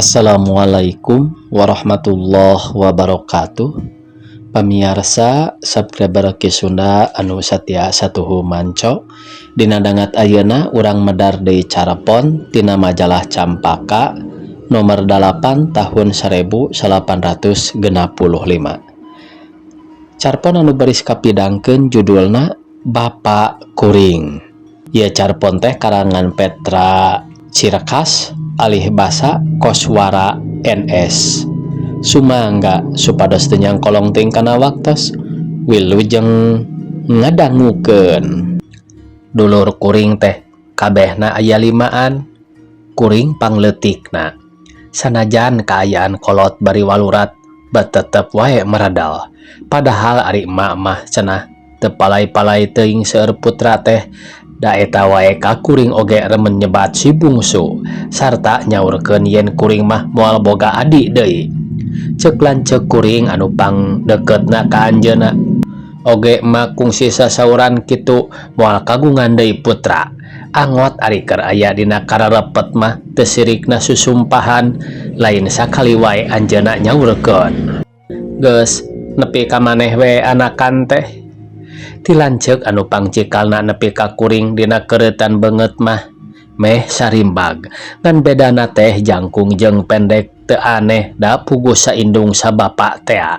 Assalamualaikum warahmatullahi wabarakatuh. Pamirsa subscriber Ki Sunda anu satia satuhu manco dina dangat ayeuna urang medar deui carepon tina majalah Campaka nomor 8 tahun 1865. Carpon anu baris kapidangkeun judulna Bapak Kuring. Ieu carpon teh karangan Petra Cirkas alih basa Koswara NS. Sumangga supados teu nyangkolong teuing kana waktos wilujeng ngadangukeun. Dulur kuring teh kabehna aya 5an. Kuring pangleutikna. Sanajan kaayaan kolot bari walurat bat tetep wae meradal. Padahal ari emak mah cenah teu palai-palai teuing seueur putra teh da eta wae ka kuring oge remen nyebat si bungsu sarta nyaurkeun yen kuring mah moal boga adik deui. Ceuk lanceuk kuring anu pang deketna ka anjeunna oge emak kungsi sasauran kitu moal kagungan deui putra. Angot ari keur aya dina kararepet mah teu sirikna susumpahan lain sakali wae anjeunna nyaurkeun, "Geus nepi ka maneh we anakan teh?" Ti lanceuk anu pangcikalna nepi ka kuring dina keuretan beungeut mah meh sarimbag ngan bedana teh jangkung jeung pendek teu aneh da puguh saindung sabapa tea.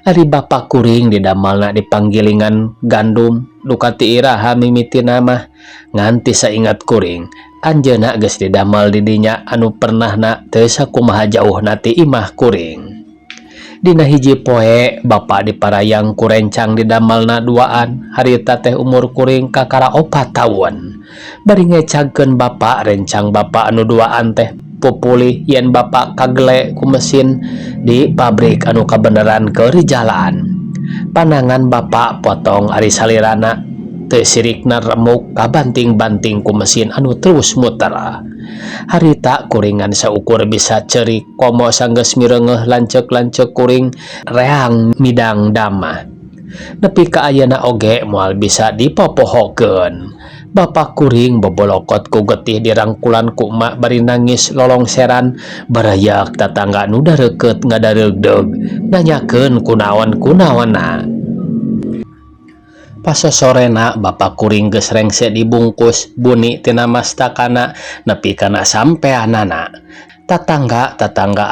Ari bapak kuring didamalna di panggilingan gandum dukati iraha mimitina mah ngan ti saingat kuring anjeunna geus didamal di dinya anu pernahna teu sakumaha jauhna ti imah kuring. Dina hiji poe bapa diparayang ku rencang didamalna duaan. Harita teh umur kuring kakara 4 taun. Bari ngecagkeun bapa rencang bapa anu duaan teh pupulih yen bapa kagele ku mesin di pabrik anu kabeneran keur jalan. Panangan bapa potong ari salirana teu sirikna remuk kabanting-banting ku mesin anu terus muter. Harita kuringan saukur bisa ceurik komo sanggeus mireungeuh lanceuk-lanceuk kuring reang midang damah. Nepi ka ayeuna oge moal bisa dipopohokeun. Bapak kuring bobolokot ku getih dirangkulan ku emak bari nangis lolongseran barayak tatangga nu dareukeut ngadareugdeug nanyakeun kunaon-kunaonna. Pas sorena bapak kuring geus rengse dibungkus buni tina mastakana nepi kana sampeanana. Tatangga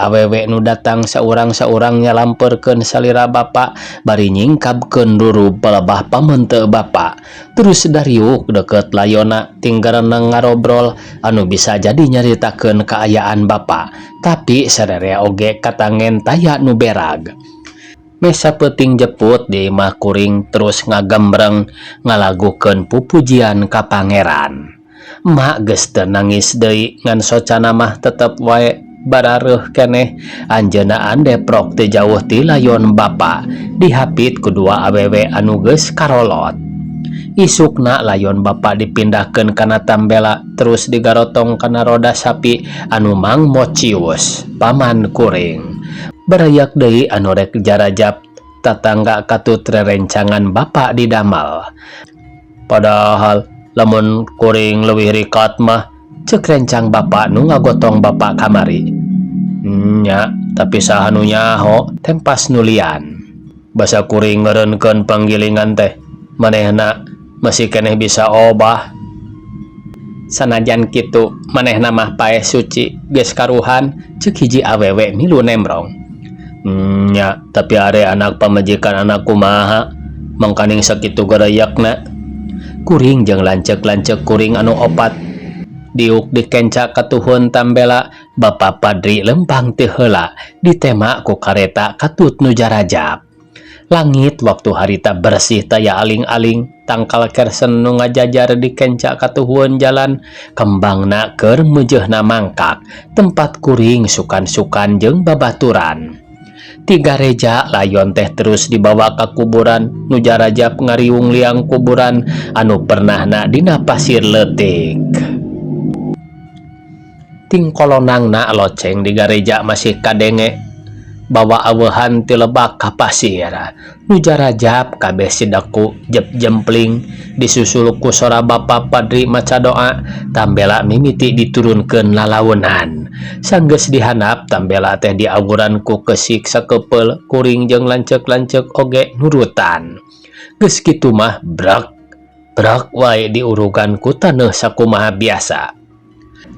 awewe nu datang saurang-saurang nyalampeurkeun salira bapak bari nyingkabkeun durub balebah pamenteuk bapak. Terus dariuk deket layona tinggareunang ngarobrol anu bisa jadi nyaritakeun kaayaan bapak. Tapi sadarea oge katangen taya nu berag. Mesa peuting jeput di imah kuring terus ngagembreng ngalagukeun pupujian ka pangeran. Emak geus teu nangis deui ngan socana mah tetep wae barareuh keneh anjeunna andeprok teu jauh ti layon bapa dihapit ku dua awewe anu geus karolot. Isukna layon bapa dipindahkeun kana tambela terus digarotong kana roda sapi anu Mang Mocius paman kuring. Barayak deui anu rek jarajab tatangga katut rerencangan bapa didamal. Padahal lamun kuring leuwih rikat mah ceuk rencang bapa nu ngagotong bapa kamari. Nya, tapi saha nu nyaho tempas nulian. Basa kuring ngeureunkeun panggilingan teh manehna masih keneh bisa obah. Sanajan kitu manehna mah paeh suci geus karuhan ceuk hiji awewe milu nemrong. Nya, tapi are anak pamajikan anak kumaha mangkaning sakitu garayakna. Kuring jeung lanceuk-lanceuk kuring anu opat diuk dikenca katuhun tambela bapa padri lempang teu heula ditema ku kareta katut nu jarajab. Langit waktu harita bersih taya aling-aling tangkal kersen nu ngajajar dikenca katuhun jalan kembangna keur meujeuhna mangkak tempat kuring sukan-sukan jeung babaturan. Tiga reja layon teh terus dibawa ka kuburan nu jarajab ngariung liang kuburan anu pernahna dina pasir leutik. Ting kolonangna loceng di gareja masih kadenge bawa awehan ti lebak ka pasir. Nu jarajab kabeh sidaku jempling disusul ku sora Bapa Padri maca doa, tambela mimiti diturunkeun lalawenan. Sanggeus dihanap tambela teh diawuran ku kesik sakepel kuring jeung lanceuk-lanceuk oge nurutan. Geus kitu mah brak wae diurugan ku taneuh sakumaha biasa.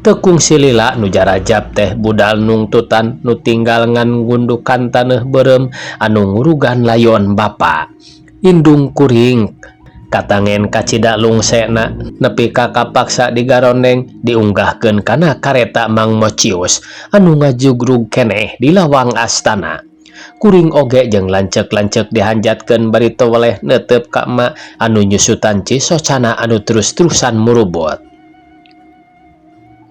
Tekung silila nu jarajab teh budal nungtutan nu tinggal ngan gundukan taneuh beureum anu ngurugan layon bapa. Indung kuring katangen kacida lungsena nepi ka kapaksa digarondeng diunggahkeun kana kareta Mang Mocius anu ngajugrug keneh di lawang astana. Kuring oge jeung lanceuk-lanceuk dihanjatkeun bari teu weleh neuteup ka emak anu nyusutan cisocana anu terus-terusan murubut.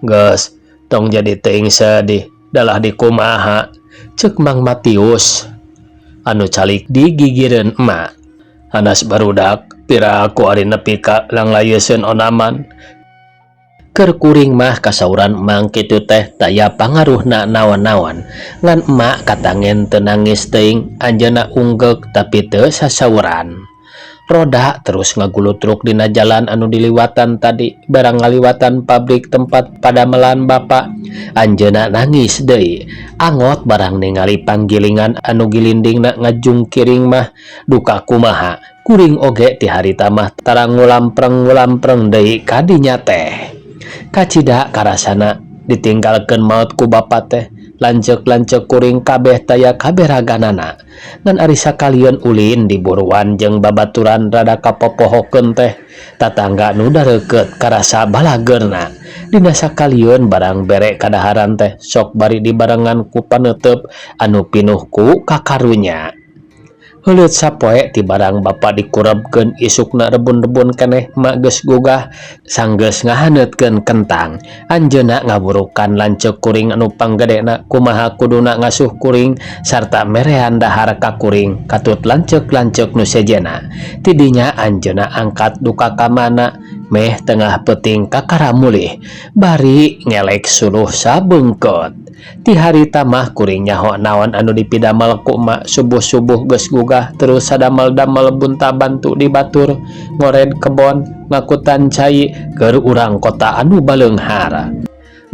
Geus, tong jadi teuing sedih, dalah dikumaha, ceuk Mang Matius. Anu calik digigireun emak. Hanas barudak, piraku ari nepi ka langlayeuskeun onaman. Keur kuring mah kasauran Mang kitu teh taya pangaruhna naon-naon. Ngan emak katangen teu nangis teuing, anjeunna unggeuk tapi teu sasauran. Roda terus ngagulutruk dina jalan anu diliwatan tadi, barang ngaliwatan pabrik tempat padamelan bapa. Anjeunna nangis deui, angot barang ningali panggilingan anu gilindingna ngajungkiring mah. Duka kumaha, kuring oge ti harita mah tarang ngulampreng deui ka dinya teh. Kacida karasana ditinggalkeun maot ku bapa teh. Lanceuk-lanceuk kuring kabeh taya kaberaganana. Ngan ari sakalian ulin di buruan jeung babaturan rada kapopohokeun teh, tatangga nu dareukeut karasa balageurna. Dina sakalian barang bere kadaharan teh sok bari dibarengan ku paneuteub anu pinuh ku kakarunya. Heuleut sapoe ti barang bapa dikurebkeun isukna rebun-rebun keneh mak geus gugah sanggeus ngahaneutkeun kentang. Anjeunna ngaburukan lanceuk kuring anu panggedena kumaha kuduna ngasuh kuring sarta merean dahar ka kuring katut lanceuk-lanceuk nu sejena. Tidinya anjeunna angkat duka ka mana meh tengah peuting kakara mulih bari ngelek suluh sabeungkeut. Ti harita mah kuring nyaho naon anu dipidamel ku emak subuh-subuh geus gugah terus sadamel-damel bunta bantu di batur ngored kebon ngakutan cai keur urang kota anu baleunghar.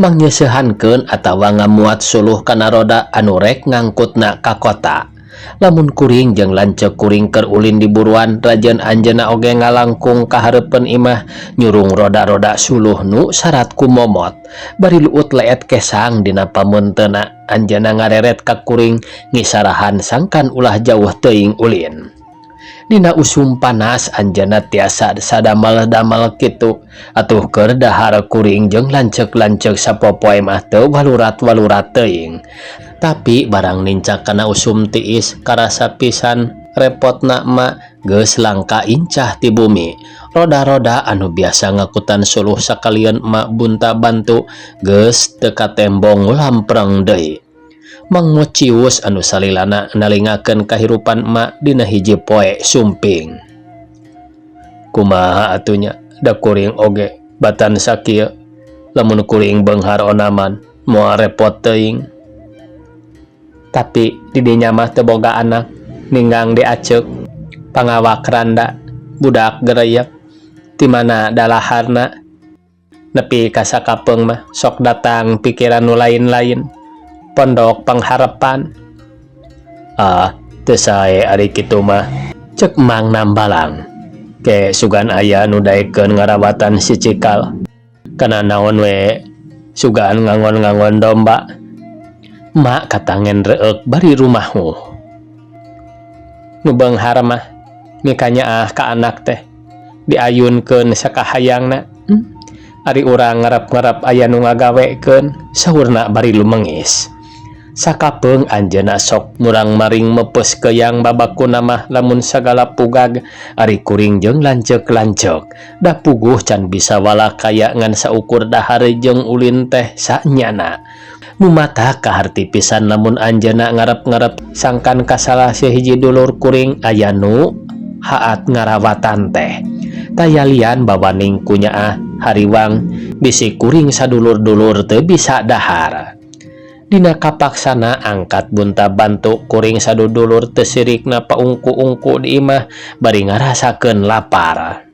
Mangnyeuseuhankeun atawa ngamuat suluh kana roda anu rek ngangkutna ka kota. Lamun kuring jeung lanceuk kuring keur ulin di buruan, rajeun anjeunna oge ngalangkung ka hareupeun imah nyurung roda-roda suluh nu sarat ku momot. Bari luut leet kesang dina pamunteunna, anjeunna ngareret ka kuring ngisarahan sangkan ulah jauh teuing ulin. Dina usum panas anjeunna tiasa sadamel-damel kitu, atuh keur dahar kuring jeung lanceuk-lanceuk sapopoe mah teu walurat-walurat teuing. Tapi barang nincak kana usum tiis karasa pisan repotna emak geus langka incah ti bumi. Roda-roda anu biasa ngakutan suluh sakalian emak bunta bantu geus teu katembong lampreng deui. Mang Mocius anu salilana nalingakeun kahirupan emak dina hiji poe sumping. Kumaha atunya da kuring oge batan sakieu, lamun kuring beunghar onaman moal repot teuing. Tapi didinya mah teu boga anak, ninggang diaceuk pangawak randa budak gereuyek ti mana dalaharna nepi ka sakapeung mah sok datang pikiran nu lain-lain. Pondok Pangharepan. Teu sae ari kitu mah, ceuk Mang Nambalang. Ke sugan aya nu daekeun ngarawatan si Cikal. Kana naon we sugan ngangon-ngangon domba. Mak katangen reuk bari rumahmu. Nu beunghar mah mikanya ka anak teh diayunkeun sakahayangna. Ari urang ngarep-ngarep aya nu ngagawekeun, saurna bari lumengis. Sakapeung anjeunna sok murang maring mepes keuyang babakuna mah lamun sagala pugag ari kuring jeung lanceuk-lanceuk. Da puguh can bisa walakaya ngan saukur dahar jeung ulin teh sanyana. Nu mata kaharti pisan lamun anjeunna ngarep-ngarep sangkan ka salah sahiji dulur kuring aya nu haat ngarawatan teh. Tayalian bawaning kunyaah hariwang bisi kuring sadulur-dulur teu bisa dahar. Dina kapaksana angkat bunta bantu kuring sadudulur teu sirikna paungku-ungku di imah bari ngarasakeun lapar.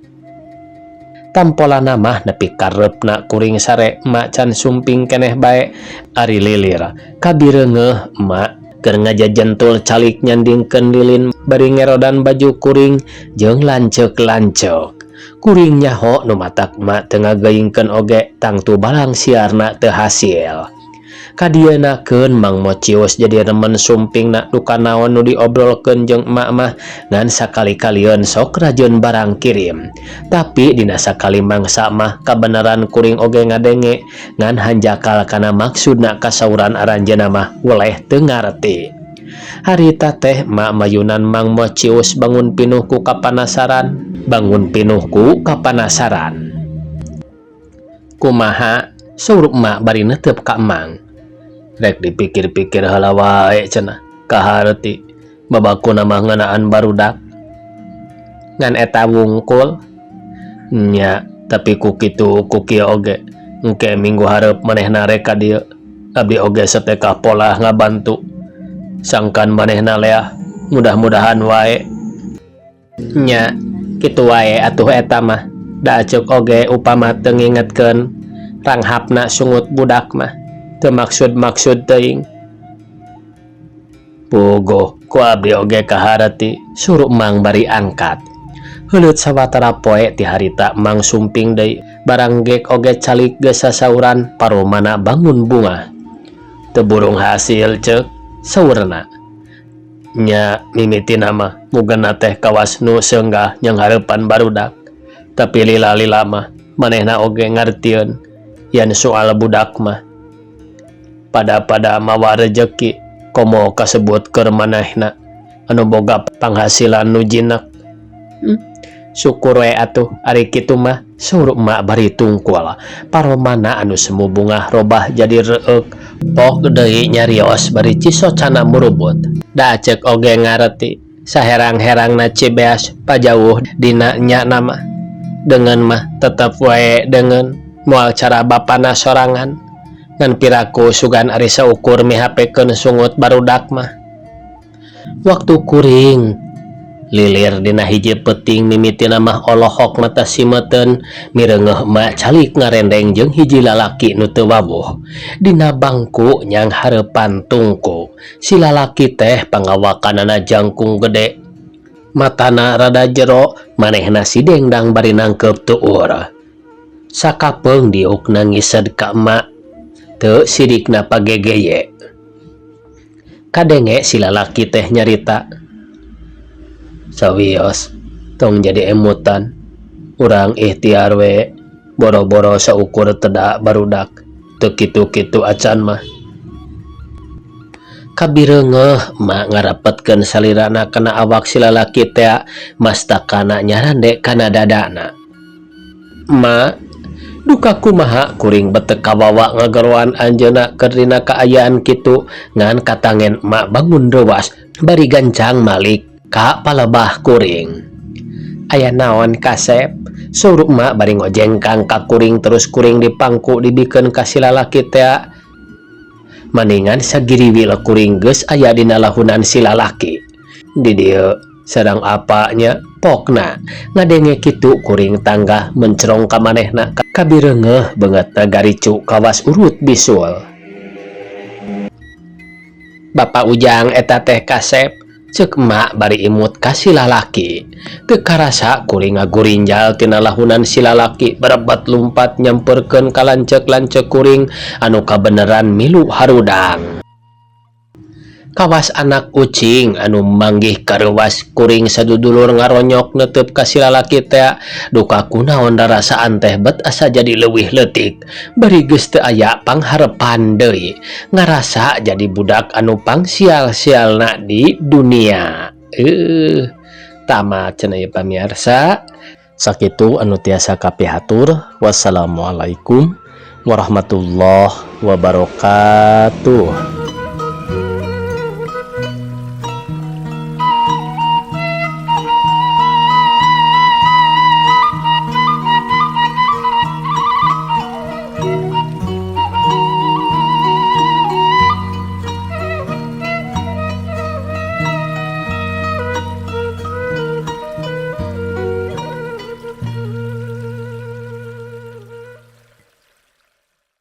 Tampolana mah nepi kareupna kuring sare mak can sumping keneh bae. Ari lilir kabireungeuh emak keur ngajajentul calik nyandingkeun lilin bari ngerodan baju kuring jeung lanceuk-lanceuk. Kuring nyaho nu matak emak teu ngageuingkeun oge tangtu balang siarna teu hasil. Kadienakeun Mang Mocius jadi remen sumpingna duka naon nu diobrolkeun jeung emak mah ngan sakali-kalieun sok rajeun barang kirim. Tapi dina sakali mangsa mah kabeneran kuring oge ngadenge ngan hanjakal kana maksudna kasauran aranjeunna mah weleh teu ngarti. Harita teh emak mayunan Mang Mocius bangun pinuh ku kapanasaran. Kumaha? Saur emak bari neuteup ka Mang. Rek dipikir-pikir heula wae cenah kaharti babakuna mah ngeunaan barudak ngan eta wungkul nya. Tapi ku kitu ku kieu oge engke minggu hareup manehna rek ka dieu abdi oge satekah pola ngabantu sangkan manehna leah mudah-mudahan wae nya. Kitu wae atuh eta mah da ceuk oge upama teu ngingetkeun ranghapna sungut budak mah teu maksud teuing. Puguh ku abdi oge kaharti suruh Mang bari angkat. Heuleut sawatara poe ti harita Mang sumping deui barang gek oge calik geus sasauran paromana bangun bunga. Teu burung hasil ceuk saurna. Nya mimitina mah mugana teh kawas nu seunggah nyang hareupan barudak. Tapi lila-lila mah manehna oge ngartieun yen soal budak mah pada mawa rejeki komo kasebut keur manehna anu boga panghasilan nu jinak. Syukur we atuh ari kitu mah saur emak bari tungkul. Paromana anu semu bungah robah jadi reuk pok deui nyarios bari cisocana murubut. Da ceuk oge ngarti saherang-herangna cibeas pajauh dina nya nama dengan mah tetep wae dengan moal cara bapana sorangan ngan piraku sugan ari saukur mihapekeun sungut barudak mah. Waktu kuring lilir dina hiji peuting mimitina mah olohok mata simeteun mireungeuh emak calik ngarendeng jeung hiji lalaki nu teu wawuh dina bangku nyang hareupan tungku. Si lalaki teh pangawakanana jangkung gede, matana rada jero, manehna sidengdang bari nangkep tuur. Sakapeung diuk nangised ka emak teu sidikna pagegeye. Kadenge si lalaki teh nyarita, sawios tong jadi emutan urang ikhtiar we boro-boro saukur teda barudak teu kitu-kitu acan mah. Kabireungeuh emak ngarapetkeun salirana kana awak si lalaki teh mastakana nyarande kana dadana. Emak duka kumaha kuring beteu kawawa ngageroan anjeunna keur dina kaayaan kitu ngan katangen emak bangun reuwas bari gancang malik ka palebah kuring. Aya naon Kasep? Saur emak bari ngojengkang ka kuring terus kuring dipangku dibikeun ka si lalaki teh. Maningan sagiriwil kuring geus aya dina lahunan si lalaki. Di dieu sedang apanya pokna ngadenge kitu kuring tanggah mencerong ka manehna kabireungeuh beungeutna garicu kawas urut bisul. Bapak Ujang eta teh Kasep, ceuk emak bari imut ka si lalaki. Teu karasa kuring ngagurinjal tina lahunan si lalaki barebat lumpat nyamperkeun ka lanceuk-lanceuk kuring anu kabeneran milu harudang. Kawas anak ucing anu manggih kareuwas kuring sadudulur ngaronyok neuteup ka si lalaki teh duka kunaon rarasaan teh bet asa jadi leuwih leutik bari geus teu aya pangharepan deui ngarasa jadi budak anu pangsial-sialna di dunia. Tamat cenah ieu pamirsa. Sakitu anu tiasa kapihatur. Wassalamualaikum warahmatullahi wabarakatuh.